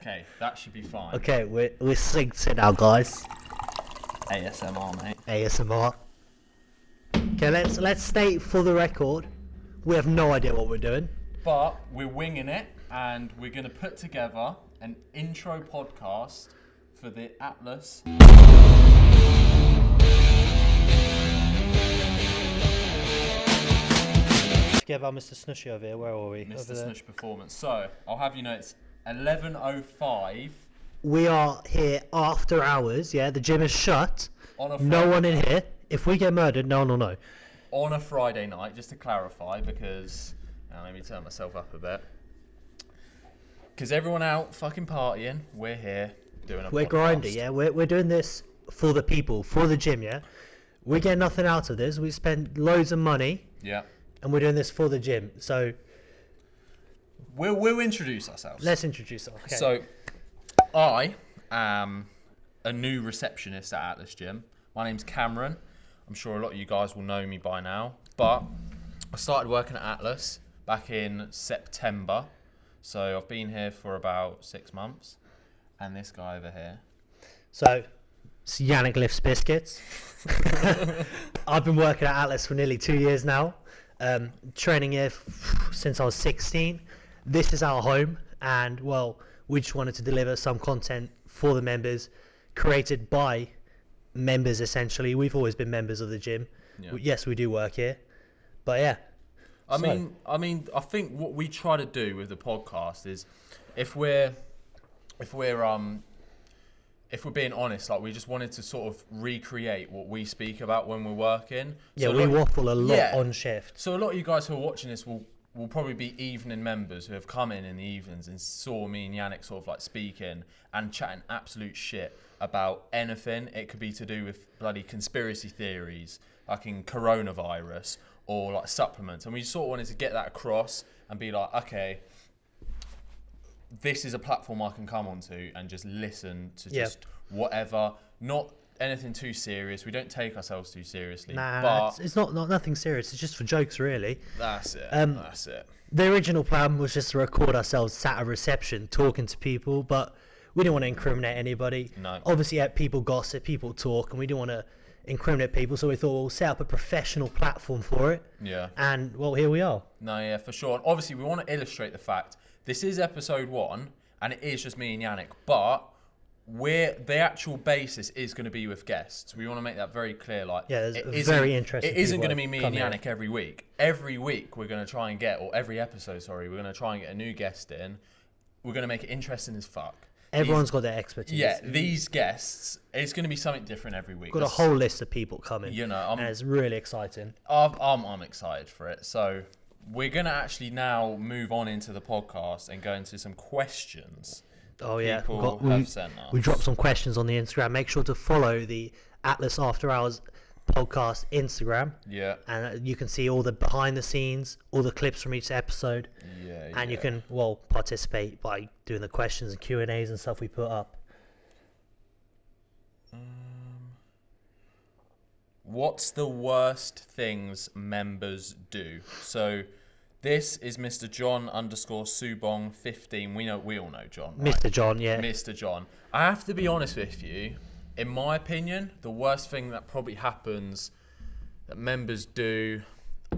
Okay, that should be fine. Okay, we're synced in now, guys. ASMR, mate. ASMR. Okay, let's state for the record, we have no idea what we're doing. But we're winging it, and we're going to put together an intro podcast for the Atlas. Forget about Mr. Snushy over here. Where are we? Mr. Snush Performance. So, I'll have you know it's 11:05. We are here after hours, yeah? The gym is shut. On a No Friday one in here. If we get murdered, no one will know. On a Friday night, just to clarify, because... Now, let me turn myself up a bit. Because everyone out fucking partying, we're here doing a We're podcast. grinding, yeah? We're doing this for the people, for the gym, yeah? We get nothing out of this. We spend loads of money. Yeah. And we're doing this for the gym. So... We'll introduce ourselves. Let's introduce ourselves. Okay. So, I am a new receptionist at Atlas Gym. My name's Cameron. I'm sure a lot of you guys will know me by now. But I started working at Atlas back in September. So I've been here for about 6 months. And this guy over here. So, it's Yannick lifts biscuits. I've been working at Atlas for nearly 2 years now. Training here since I was 16. This is our home, and well, we just wanted to deliver some content for the members, created by members essentially. We've always been members of the gym. Yeah. Yes, we do work here, but yeah. I mean, I think what we try to do with the podcast is, if we're being honest, like we just wanted to sort of recreate what we speak about when we're working. Yeah, so we waffle a lot on shift. So a lot of you guys who are watching this will probably be evening members who have come in the evenings and saw me and Yannick sort of like speaking and chatting absolute shit about anything. It could be to do with bloody conspiracy theories, like in coronavirus, or like supplements. And we sort of wanted to get that across and be like, okay, this is a platform I can come onto and just listen to just whatever, not anything too serious. We don't take ourselves too seriously. Nah, but it's not nothing serious. It's just for jokes, really. That's it. That's it. The original plan was just to record ourselves sat at a reception talking to people, but we didn't want to incriminate anybody. No. Obviously, people gossip, people talk, and we didn't want to incriminate people, so we thought we'll set up a professional platform for it. Yeah. And, well, here we are. No, yeah, for sure. And obviously, we want to illustrate the fact this is episode 1, and it is just me and Yannick, but the actual basis is going to be with guests. We want to make that very clear. Like, yeah, there's very interesting. It isn't going to be me and here. Yannick every week. Every week we're going to try and get, or every episode, sorry, we're going to try and get a new guest in. We're going to make it interesting as fuck. Everyone's got their expertise. Yeah, these guests, it's going to be something different every week. Got a whole list of people coming. You know, and it's really exciting. I'm excited for it. So we're going to actually now move on into the podcast and go into some questions. Oh yeah, have sent us. We dropped some questions on the Instagram. Make sure to follow the Atlas After Hours podcast Instagram. Yeah. And you can see all the behind the scenes, all the clips from each episode. Yeah. And you can participate by doing the questions and Q&As and stuff we put up. What's the worst things members do? So this is Mr. John _Subong 15. We all know John, right? Mr. John, yeah. Mr. John. I have to be honest with you. In my opinion, the worst thing that probably happens that members do,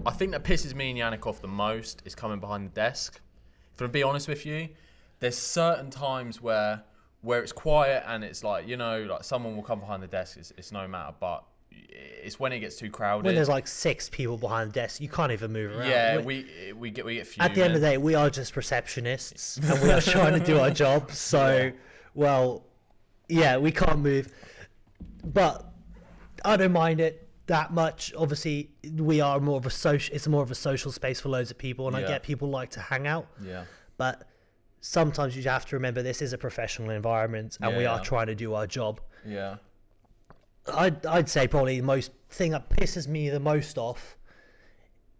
I think that pisses me and Yannick off the most, is coming behind the desk. If I'm to be honest with you, there's certain times where it's quiet and it's like, you know, like someone will come behind the desk. It's no matter, but it's when it gets too crowded. When there's like 6 people behind the desk, you can't even move around. Yeah, we get fuming. At the end of the day, we are just receptionists and we are trying to do our job. So, well, yeah, we can't move. But I don't mind it that much. Obviously, we are more of a social. It's more of a social space for loads of people, and I get people like to hang out. Yeah. But sometimes you have to remember this is a professional environment, and we are trying to do our job. Yeah. I'd say probably the thing that pisses me the most off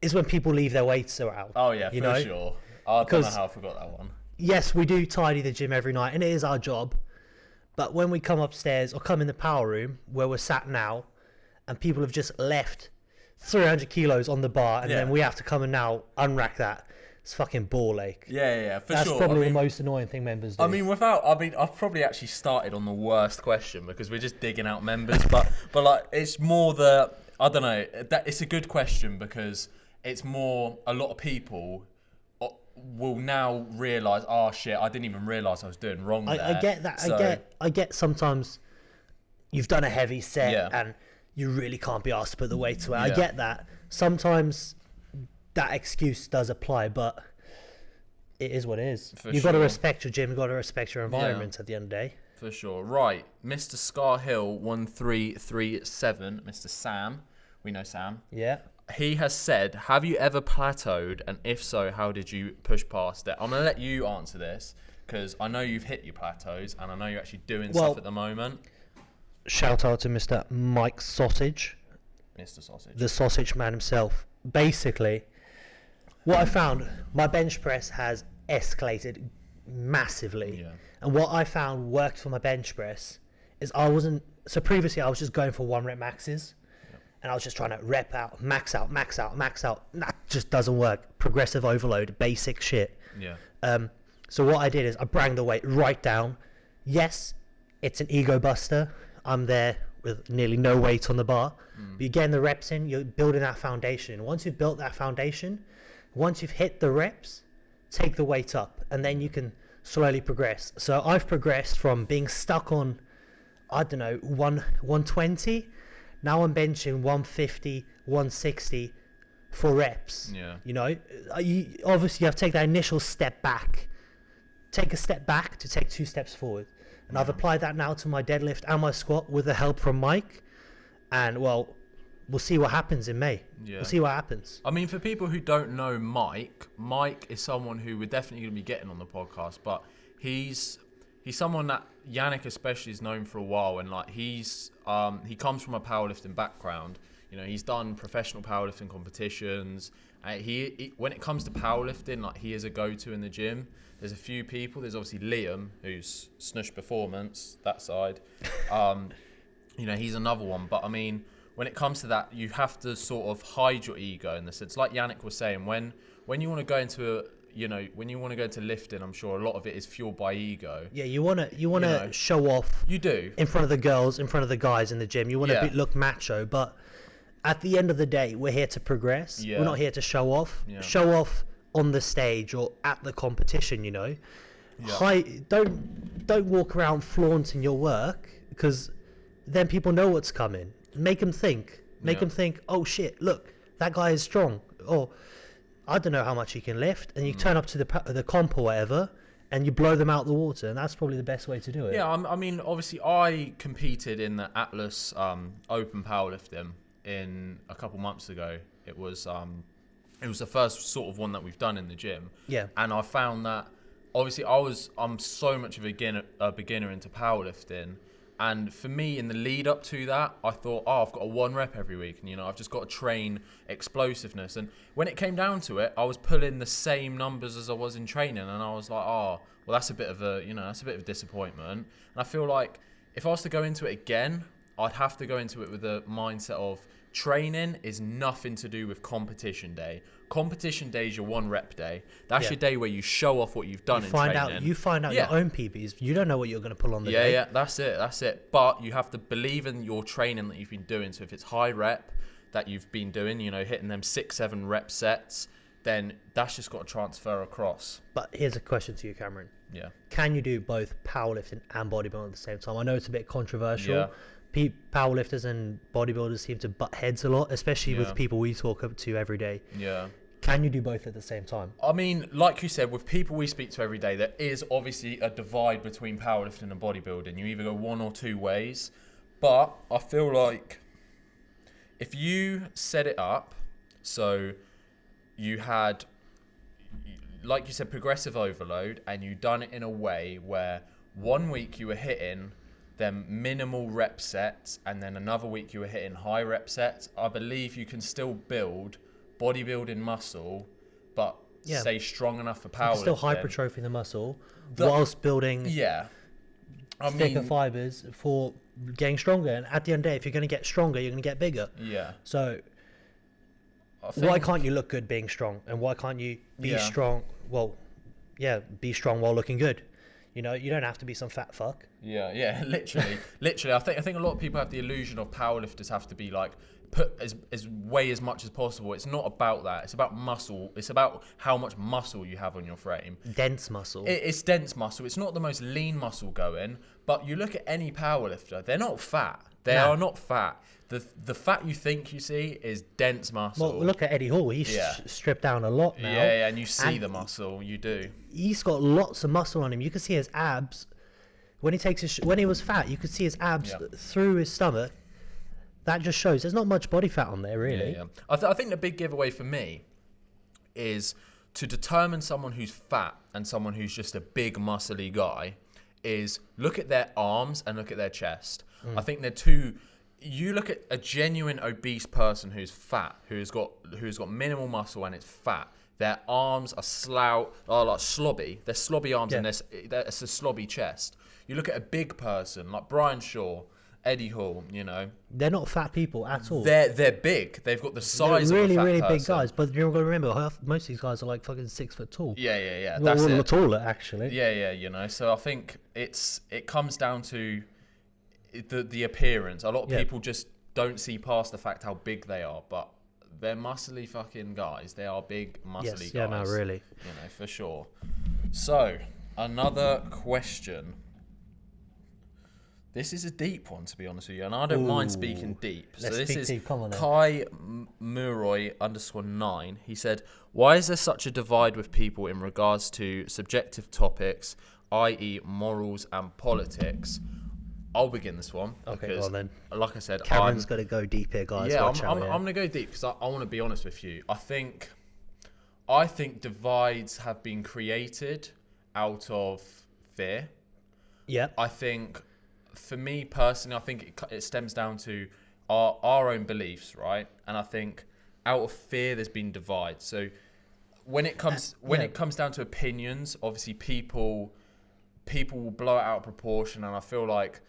is when people leave their weights around. Oh yeah, for sure. I don't know how I forgot that one. Yes, we do tidy the gym every night, and it is our job. But when we come upstairs or come in the power room where we're sat now, and people have just left 300 kilos on the bar, and then we have to come and now unrack that. It's fucking ball ache. Yeah, for That's sure. probably the most annoying thing members do. I've probably actually started on the worst question because we're just digging out members, but like it's more I don't know, that it's a good question because it's more a lot of people will now realise, oh shit, I didn't even realise I was doing wrong there. I get that. So, I get sometimes you've done a heavy set and you really can't be asked to put the weight away. I get that. Sometimes that excuse does apply, but it is what it is. You've got to respect your gym. You've got to respect your environment at the end of the day. For sure. Right. Mr. Scarhill 1337, Mr. Sam. We know Sam. Yeah. He has said, have you ever plateaued? And if so, how did you push past it? I'm going to let you answer this because I know you've hit your plateaus and I know you're actually doing stuff at the moment. Shout out to Mr. Mike Sausage. Mr. Sausage. The sausage man himself. Basically, what I found, my bench press has escalated massively. Yeah. And what I found worked for my bench press is so previously I was just going for 1 rep maxes. And I was just trying to rep out, max out. That just doesn't work. Progressive overload, basic shit. Yeah. So what I did is I bring the weight right down. Yes, it's an ego buster. I'm there with nearly no weight on the bar. But you're getting the reps in, you're building that foundation. Once you've built that foundation, once you've hit the reps, take the weight up. And then you can slowly progress. So I've progressed from being stuck on, 120. Now I'm benching 150, 160 for reps. Yeah. You know, obviously you have to take that initial step back. Take a step back to take 2 steps forward. And I've applied that now to my deadlift and my squat with the help from Mike. And, well, we'll see what happens in May. Yeah. We'll see what happens. I mean, for people who don't know Mike is someone who we're definitely going to be getting on the podcast, but he's someone that Yannick especially is known for a while, and like he comes from a powerlifting background. You know, he's done professional powerlifting competitions. He when it comes to powerlifting, like he is a go-to in the gym. There's a few people. There's obviously Liam, who's Snush Performance, that side. You know, he's another one. But I mean, when it comes to that, you have to sort of hide your ego in the sense, like Yannick was saying, when you want to go into when you want to go to lifting, I'm sure a lot of it is fueled by ego. Yeah, you want to show off. You do. In front of the girls, in front of the guys in the gym. You want to look macho, but at the end of the day, we're here to progress. Yeah. We're not here to show off. Yeah. Show off on the stage or at the competition, you know. Yeah. Don't walk around flaunting your work because then people know what's coming. Make them think. Make them think, oh shit, look, that guy is strong. Or I don't know how much he can lift, and you turn up to the comp or whatever, and you blow them out the water, and that's probably the best way to do it. Yeah, I mean, obviously, I competed in the Atlas Open Powerlifting in a couple months ago. It was the first sort of one that we've done in the gym. Yeah, and I found that obviously I'm so much of a beginner into powerlifting. And for me, in the lead up to that, I thought, I've got a 1 rep every week, and I've just got to train explosiveness. And when it came down to it, I was pulling the same numbers as I was in training, and I was like, well, that's a bit of a disappointment. And I feel like if I was to go into it again, I'd have to go into it with a mindset of training is nothing to do with competition day. Competition day is your 1 rep day. That's your day where you show off what you've done in training. You find out your own PBs. You don't know what you're going to pull on the day. Yeah, that's it. But you have to believe in your training that you've been doing. So if it's high rep that you've been doing, hitting them 6-7 rep sets, then that's just got to transfer across. But here's a question to you, Cameron. Yeah. Can you do both powerlifting and bodybuilding at the same time? I know it's a bit controversial. Yeah. Powerlifters and bodybuilders seem to butt heads a lot, especially with people we talk to every day. Yeah. Can you do both at the same time? I mean, like you said, with people we speak to every day, there is obviously a divide between powerlifting and bodybuilding. You either go one or two ways. But I feel like if you set it up so you had, like you said, progressive overload, and you done it in a way where 1 week you were hitting them minimal rep sets, and then another week you were hitting high rep sets, I believe you can still build bodybuilding muscle, but stay strong enough for powerlifting. Still hypertrophy the muscle whilst building thicker fibers for getting stronger. And at the end of the day, if you're going to get stronger, you're going to get bigger. Yeah. So why can't you look good being strong, and why can't you be strong? Well, be strong while looking good. You know, you don't have to be some fat fuck. Yeah, literally. I think a lot of people have the illusion of powerlifters have to be like put weigh as much as possible. It's not about that. It's about muscle. It's about how much muscle you have on your frame. Dense muscle. It's dense muscle. It's not the most lean muscle going, but you look at any powerlifter, they're not fat. They are not fat. The fat you think you see is dense muscle. Well, look at Eddie Hall. He's stripped down a lot now. Yeah, and you see the muscle. You do. He's got lots of muscle on him. You can see his abs. When he was fat, you could see his abs through his stomach. That just shows there's not much body fat on there, really. Yeah. I think the big giveaway for me is to determine someone who's fat and someone who's just a big muscly guy is look at their arms and look at their chest. I think they're two. You look at a genuine obese person who's fat, who's got minimal muscle and it's fat. Their arms are like slobby. They're slobby arms and it's a slobby chest. You look at a big person like Brian Shaw, Eddie Hall. You know, they're not fat people at all. They're big. They've got the size they're of a fat really person. big guys. But you're gonna remember, most of these guys are like fucking 6 foot tall. Yeah. Well, That's it. Taller actually. Yeah. You know, so I think it comes down to the appearance. A lot of people just don't see past the fact how big they are, but they're muscly fucking guys. They are big, muscly guys. Yeah, no, really. You know, for sure. So, another question. This is a deep one, to be honest with you, and I don't mind speaking deep. So this is deep. Come on, then. Kai Muroy _9. He said, "Why is there such a divide with people in regards to subjective topics, i.e., morals and politics?" I'll begin this one. Okay, because, well then. like I said, Cameron's got to go deep here, guys. Yeah, I'm going to go deep because I want to be honest with you. I think divides have been created out of fear. Yeah. I think, for me personally, I think it stems down to our own beliefs, right? And I think out of fear, there's been divides. So when it comes down to opinions, obviously people will blow it out of proportion, and I feel like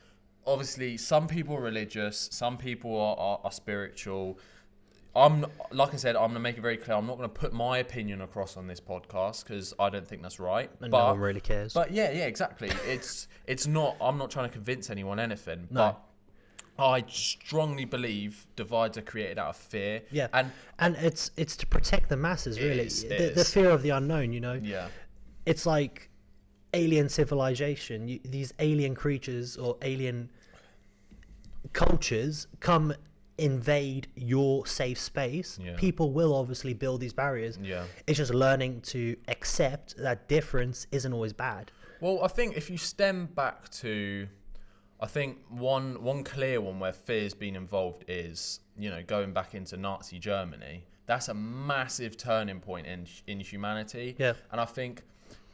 obviously some people are religious, some people are spiritual. Like I said, I'm gonna make it very clear. I'm not gonna put my opinion across on this podcast because I don't think that's right. And no one really cares. But yeah, exactly. It's not. I'm not trying to convince anyone anything. No. But I strongly believe divides are created out of fear. Yeah, and it's to protect the masses, really. The fear of the unknown. You know. Yeah. It's like alien civilization. These alien creatures or alien cultures come invade your safe space. People will obviously build these barriers. It's just learning to accept that difference isn't always bad. Well, I think if you stem back to, I think one clear one where fear's been involved is, you know, going back into Nazi Germany. That's a massive turning point in humanity. And I think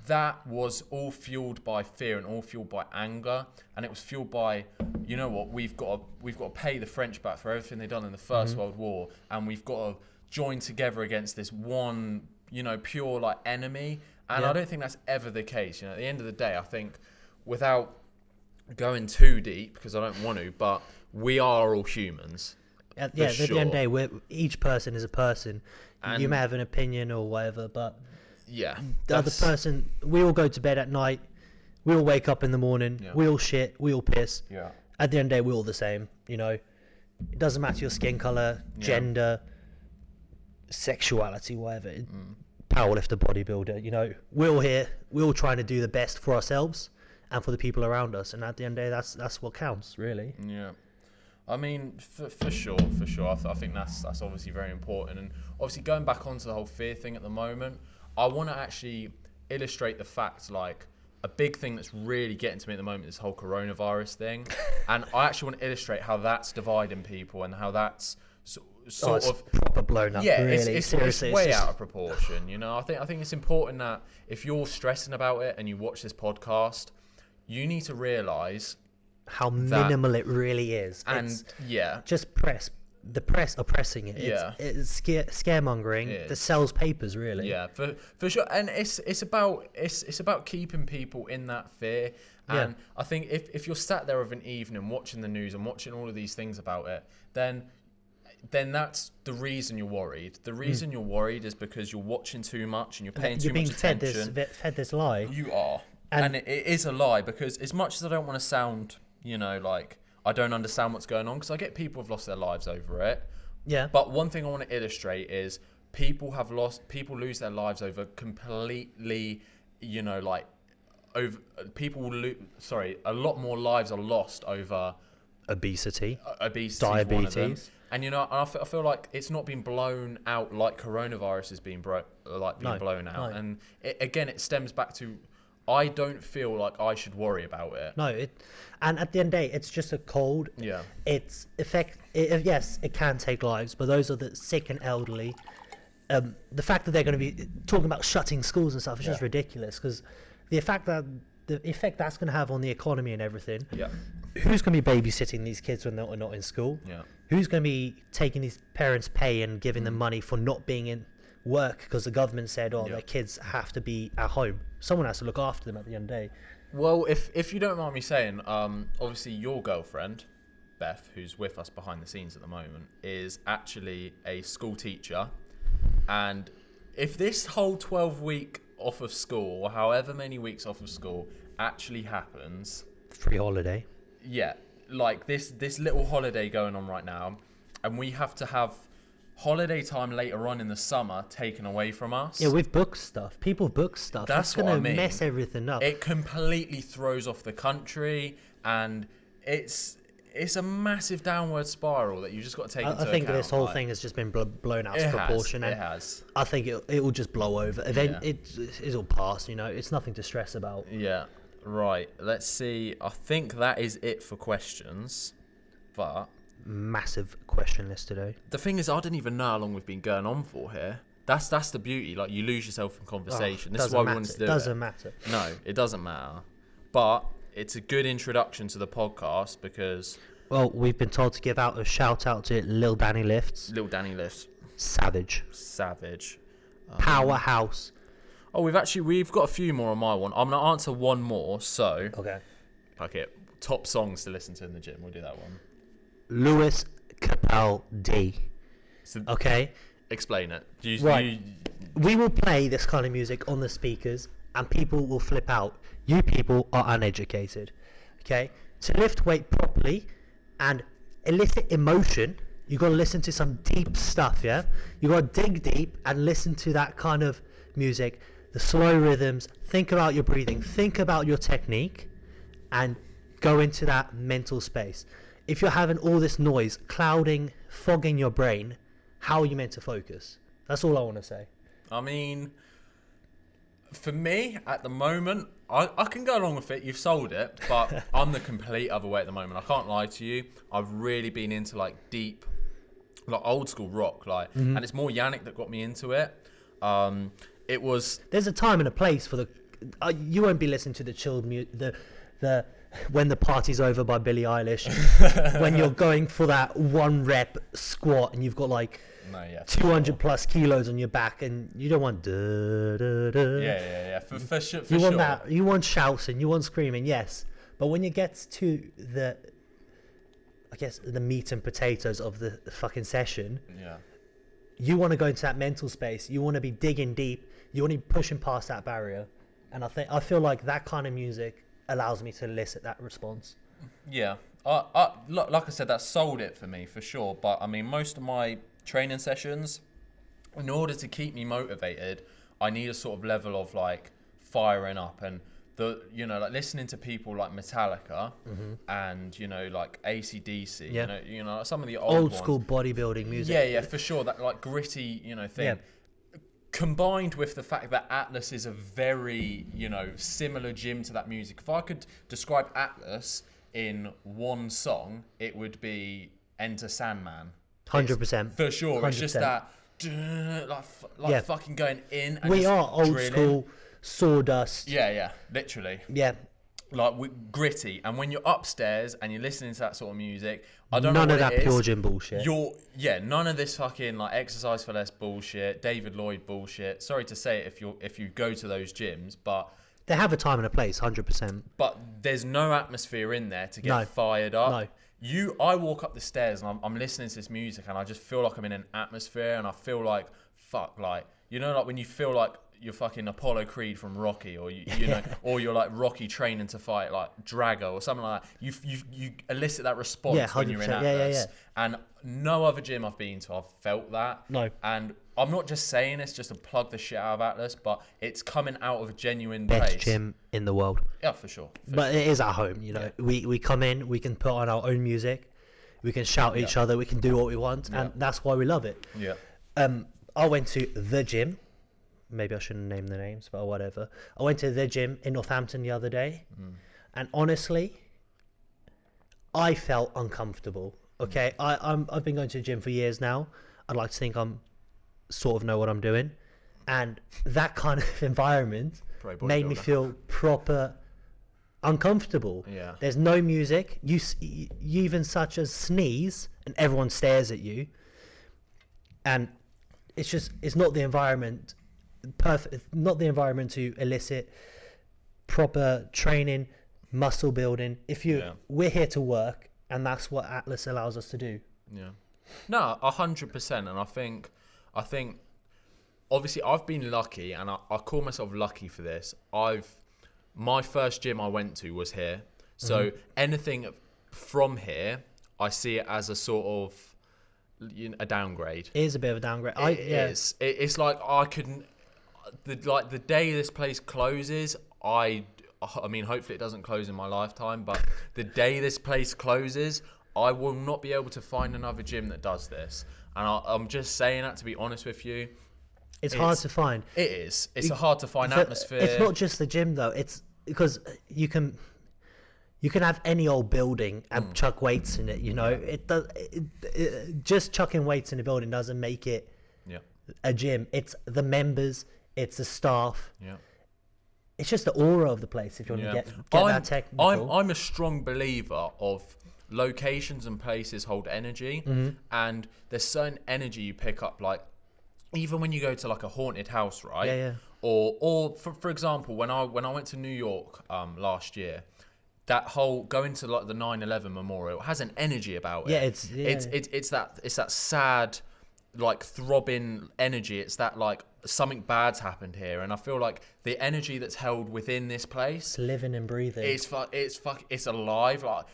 that was all fueled by fear and all fueled by anger, and it was fueled by, you know what, we've got to pay the French back for everything they've done in the First World War, and we've got to join together against this one, you know, pure like enemy. And I don't think that's ever the case. You know, at the end of the day, I think, without going too deep, because I don't want to, but we are all humans. At the end of the day, each person is a person. And you may have an opinion or whatever, but the other person, we all go to bed at night, we all wake up in the morning, we all shit, we all piss. At the end of the day, we're all the same, you know. It doesn't matter your skin color, gender, sexuality, whatever. Powerlifter, bodybuilder, you know. We're all here, we're all trying to do the best for ourselves and for the people around us, and at the end of the day, that's what counts, really. I mean, for sure. I think that's obviously very important. And obviously going back onto the whole fear thing at the moment, I want to actually illustrate the fact, like, a big thing that's really getting to me at the moment is this whole coronavirus thing. And I actually want to illustrate how that's dividing people and how that's sort of proper blown up. Yeah, really. it's way out of proportion. You know, I think it's important that if you're stressing about it and you watch this podcast, you need to realise how minimal it really is. And just the press are pressing it. It's scaremongering that sells papers, really. Yeah, for sure. And it's about keeping people in that fear. And I think if you're sat there of an evening watching the news and watching all of these things about it, then then that's the reason you're worried. The reason you're worried is because you're watching too much and you're paying too much attention. You're being fed this lie. You are. And it is a lie, because as much as I don't want to sound, like I don't understand what's going on, because I get people have lost their lives over it. Yeah. But one thing I want to illustrate is people lose their lives over completely, a lot more lives are lost over obesity, diabetes. And I feel like it's not been blown out like coronavirus is being blown out. And it stems back to, I don't feel like I should worry about it. No, and at the end of the day, it's just a cold. Yeah. Yes, it can take lives, but those are the sick and elderly. The fact that they're going to be talking about shutting schools and stuff is just ridiculous, because the effect that's going to have on the economy and everything. Yeah. Who's going to be babysitting these kids when they're not in school? Yeah. Who's going to be taking these parents' pay and giving them money for not being in work because the government said, their kids have to be at home? Someone has to look after them at the end of the day. Well, if you don't mind me saying, obviously your girlfriend, Beth, who's with us behind the scenes at the moment, is actually a school teacher. And if this whole 12-week off of school, or however many weeks off of school, actually happens... Free holiday. Yeah, like this little holiday going on right now, and we have to have holiday time later on in the summer taken away from us. Yeah, we've booked stuff. People book stuff. That's what I mean. Mess everything up. It completely throws off the country, and it's a massive downward spiral that you just got to take into account. I think this whole thing has just been blown out of proportion. It has. I think it will just blow over. It'll pass. It's nothing to stress about. Yeah. Right. Let's see. I think that is it for questions, but. Massive question list today. The thing is, I didn't even know how long we've been going on for here. That's the beauty. Like, you lose yourself in conversation. This is why we wanted to do it. Doesn't matter. No, it doesn't matter. But it's a good introduction to the podcast because... Well, we've been told to give out a shout out to Lil Danny Lifts. Savage. Powerhouse. Oh, we've got a few more on my one. I'm going to answer one more, so... Okay. Top songs to listen to in the gym. We'll do that one. Lewis Capel D. So, okay. Explain it. We will play this kind of music on the speakers and people will flip out. You people are uneducated. Okay? To lift weight properly and elicit emotion, you got to listen to some deep stuff, yeah? You got to dig deep and listen to that kind of music, the slow rhythms, think about your breathing, think about your technique, and go into that mental space. If you're having all this noise clouding, fogging your brain, how are you meant to focus? That's all I want to say. I mean, for me, at the moment, I can go along with it. You've sold it, but I'm the complete other way at the moment. I can't lie to you. I've really been into like deep, like old school rock, and it's more Yannick that got me into it. There's a time and a place for the. You won't be listening to the chilled the When the Party's Over by Billie Eilish, when you're going for that 1 rep squat and you've got 200 plus kilos on your back and you don't want for sure. You want that, you want shouting, you want screaming, yes, but when it gets to the meat and potatoes of the fucking session, you want to go into that mental space, you want to be digging deep, you want to be pushing past that barrier, and I feel like that kind of music allows me to elicit that response. Yeah, like I said, that sold it for me for sure. But I mean, most of my training sessions, in order to keep me motivated, I need a sort of level of firing up and listening to people like Metallica and AC/DC. Some of the old school bodybuilding music. Yeah, for sure. That gritty, thing. Yeah. Combined with the fact that Atlas is a very, similar gym to that music. If I could describe Atlas in one song, it would be Enter Sandman. 100%. For sure. 100%. It's just that, fucking going in. And we are old school sawdust. Yeah, literally. Yeah. Gritty, and when you're upstairs and you're listening to that sort of music, I don't know what none of that it is. pure gym bullshit. None of this fucking exercise for less bullshit, David Lloyd bullshit. Sorry to say it if you go to those gyms, but they have a time and a place, 100%. But there's no atmosphere in there to get fired up. No. I walk up the stairs and I'm listening to this music and I just feel like I'm in an atmosphere and I feel like, fuck, like, like when you feel like you're fucking Apollo Creed from Rocky, or you know, or you're like Rocky training to fight like Drago or something like that. You elicit that response when you're in Atlas. And no other gym I've been to, I've felt that. No. And I'm not just saying this just to plug the shit out of Atlas, but it's coming out of a genuine Best place. gym in the world. Yeah, for sure. But it is at home, Yeah. We come in, we can put on our own music, we can shout at each other, we can do what we want, and that's why we love it. Yeah. I went to the gym. Maybe I shouldn't name the names, but whatever. I went to the gym in Northampton the other day, and honestly, I felt uncomfortable. Okay, I've been going to the gym for years now. I'd like to think I'm sort of know what I'm doing, and that kind of environment made me feel proper uncomfortable. Yeah. There's no music. You even such as sneeze, and everyone stares at you, and it's not the environment. Not the environment to elicit proper training, muscle building. We're here to work, and that's what Atlas allows us to do. Yeah, no, 100%. And I think, obviously, I've been lucky, and I call myself lucky for this. My first gym I went to was here, so anything from here, I see it as a sort of a downgrade. It is a bit of a downgrade. It's like I couldn't. The day this place closes, I mean, hopefully it doesn't close in my lifetime, but the day this place closes, I will not be able to find another gym that does this. And I'm just saying that to be honest with you. It's hard to find. It is. It's a hard to find atmosphere. It's not just the gym though. It's because you can have any old building and chuck weights in it. Just chucking weights in a building doesn't make it a gym. It's the members. It's the staff. Yeah. It's just the aura of the place. If you want to get that technical. I'm a strong believer of locations and places hold energy, and there's certain energy you pick up. Like even when you go to like a haunted house, right? Yeah. Or for example, when I went to New York last year, that whole going to like the 9/11 memorial has an energy about it. It's that sad, like throbbing energy. It's that like something bad's happened here, and I feel like the energy that's held within this place, it's living and breathing. It's alive. Like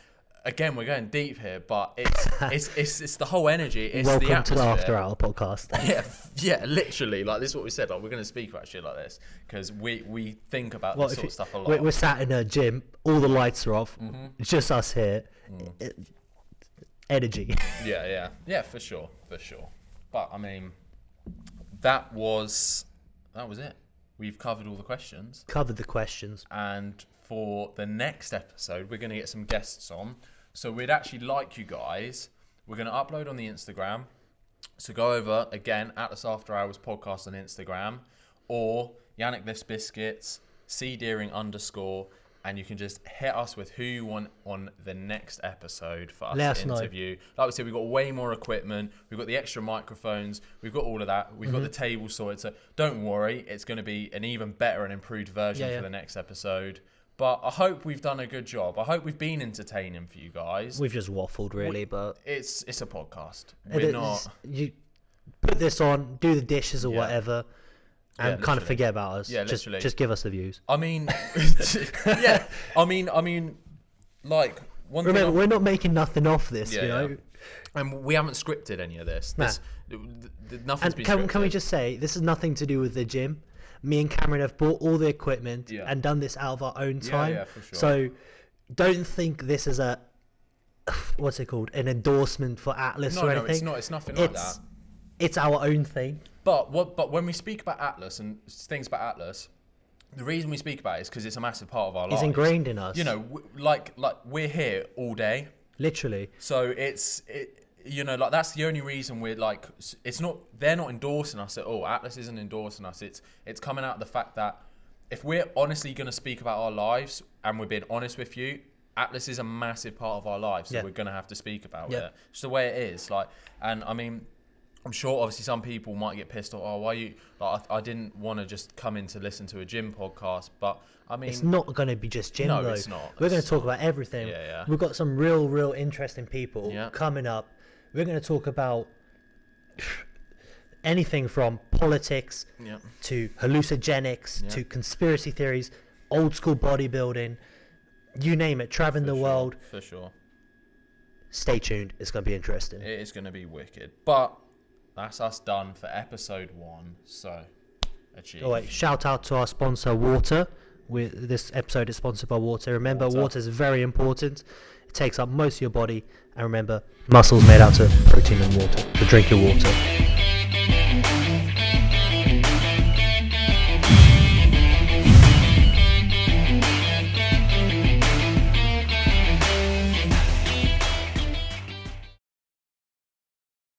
again, we're going deep here, but it's the whole energy. It's Welcome the atmosphere. To the After Hour podcast. yeah, literally. Like this is what we said. Like we're going to speak about shit like this because we think about this sort of stuff a lot. We're sat in a gym, all the lights are off, it's just us here. Energy. Yeah, for sure. But I mean, that was it. We've covered all the questions. And for the next episode, we're going to get some guests on. So we'd actually like you guys. We're going to upload on the Instagram. So go over, again, Atlas After Hours Podcast on Instagram. Or Yannick Lifts Biscuits, _, and you can just hit us with who you want on the next episode for us to interview. Like we said, we've got way more equipment. We've got the extra microphones. We've got all of that. We've got the table sorted. So don't worry. It's going to be an even better and improved version for the next episode. But I hope we've done a good job. I hope we've been entertaining for you guys. We've just waffled, really, but... It's a podcast. You put this on, do the dishes or whatever... And kind of forget about us. Yeah, literally. Just give us the views. I mean, like one. Remember, we're not making nothing off this, you know. And we haven't scripted any of this. Nothing's been scripted. Can we just say this has nothing to do with the gym? Me and Cameron have bought all the equipment and done this out of our own time. Yeah, for sure. So don't think this is a what's it called? An endorsement for Atlas or anything. No, it's not. It's nothing like that. It's our own thing. But when we speak about Atlas and things about Atlas, the reason we speak about it is because it's a massive part of our lives. It's ingrained in us. You know, like we're here all day. Literally. So that's the only reason we're like, they're not endorsing us at all. Atlas isn't endorsing us. It's coming out of the fact that if we're honestly going to speak about our lives and we're being honest with you, Atlas is a massive part of our lives. So we're going to have to speak about it. It's the way it is. Like, and I mean, I'm sure obviously some people might get pissed off. Oh, why you? Like, I didn't want to just come in to listen to a gym podcast, but I mean, it's not going to be just gym no, though. it's not. We're going to talk about everything. Yeah. We've got some real interesting people Yeah. coming up. We're going to talk about anything from politics Yeah. to hallucinogenics to conspiracy theories, old school bodybuilding, you name it, traveling the world. For sure. Stay tuned. It's going to be interesting. It is going to be wicked. But that's us done for episode 1. So, achieved. Oh wait, shout out to our sponsor, Water. This episode is sponsored by Water. Remember, water is very important. It takes up most of your body. And remember, muscles made out of protein and water. So drink your water.